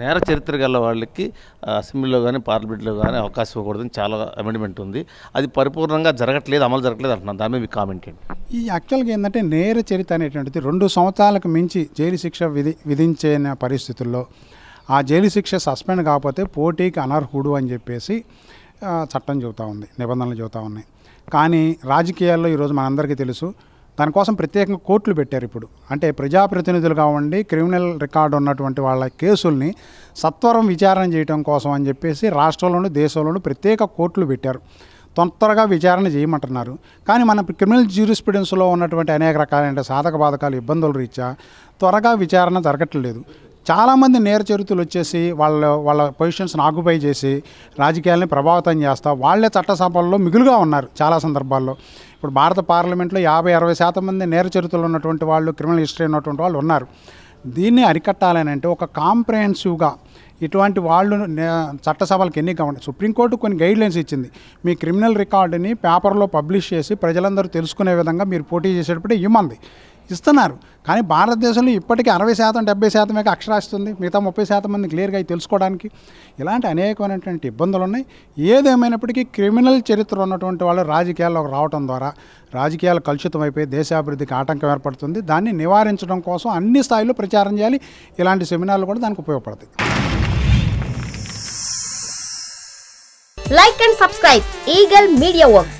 నేర చరిత్ర గల వాళ్ళకి అసెంబ్లీలో కానీ పార్లమెంట్లో కానీ అవకాశం ఇవ్వకూడదని చాలా అమెండ్మెంట్ ఉంది. అది పరిపూర్ణంగా జరగట్లేదు, అమలు జరగట్లేదు అంటున్నాను. దాని మీద మీ కామెంట్ ఏంటి? ఈ యాక్చువల్గా ఏంటంటే నేర చరిత్ర అనేటువంటిది 2 సంవత్సరాలకు మించి జైలు శిక్ష విధించిన పరిస్థితుల్లో ఆ జైలు శిక్ష సస్పెండ్ కాకపోతే పోటీకి అనర్హుడు అని చెప్పేసి చట్టం చెబుతూ ఉంది, నిబంధనలు చెబుతూ ఉన్నాయి. కానీ రాజకీయాల్లో ఈరోజు మనందరికీ తెలుసు, దానికోసం ప్రత్యేకంగా కోర్టులు పెట్టారు. ఇప్పుడు అంటే ప్రజాప్రతినిధులు కావండి, క్రిమినల్ రికార్డు ఉన్నటువంటి వాళ్ళ కేసుల్ని సత్వరం విచారణ చేయడం కోసం అని చెప్పేసి రాష్ట్రంలోనూ దేశంలోనూ ప్రత్యేక కోర్టులు పెట్టారు. తొందరగా విచారణ చేయమంటున్నారు. కానీ మన క్రిమినల్ జ్యూరిస్ప్రుడెన్స్లో ఉన్నటువంటి అనేక రకాలైన సాధక బాధకాలు ఇబ్బందుల రీత్యా త్వరగా విచారణ జరగట్లేదు. చాలామంది నేర చరిత్రలు వచ్చేసి వాళ్ళ పొజిషన్స్ని ఆక్యుపై చేసి రాజకీయాలని ప్రభావితం చేస్తా వాళ్ళే చట్టసభల్లో మిగులుగా ఉన్నారు. చాలా సందర్భాల్లో ఇప్పుడు భారత పార్లమెంట్లో 50-60% మంది నేర చరిత్రలు ఉన్నటువంటి వాళ్ళు, క్రిమినల్ హిస్టరీ ఉన్నటువంటి వాళ్ళు ఉన్నారు. దీన్ని అరికట్టాలని అంటే ఒక కాంప్రహెన్సివ్గా ఇటువంటి వాళ్ళు చట్టసభలకు ఎన్నిక ఉండే సుప్రీంకోర్టు కొన్ని గైడ్లైన్స్ ఇచ్చింది. మీ క్రిమినల్ రికార్డుని పేపర్లో పబ్లిష్ చేసి ప్రజలందరూ తెలుసుకునే విధంగా మీరు పోటీ చేసేటప్పుడు ఇవ్వమంది ఇస్తున్నారు. కానీ భారతదేశంలో ఇప్పటికీ 60%-70% అక్షరాస్తుంది. మిగతా 30% మంది క్లియర్గా తెలుసుకోవడానికి ఇలాంటి అనేకమైనటువంటి ఇబ్బందులు ఉన్నాయి. ఏదేమైనప్పటికీ క్రిమినల్ చరిత్ర ఉన్నటువంటి వాళ్ళు రాజకీయాల్లోకి రావడం ద్వారా రాజకీయాలు కలుషితం అయిపోయి దేశాభివృద్ధికి ఆటంకం ఏర్పడుతుంది. దాన్ని నివారించడం కోసం అన్ని స్థాయిలో ప్రచారం చేయాలి. ఇలాంటి సెమినార్లు కూడా దానికి ఉపయోగపడతాయి. Like and subscribe Eagle Media Works.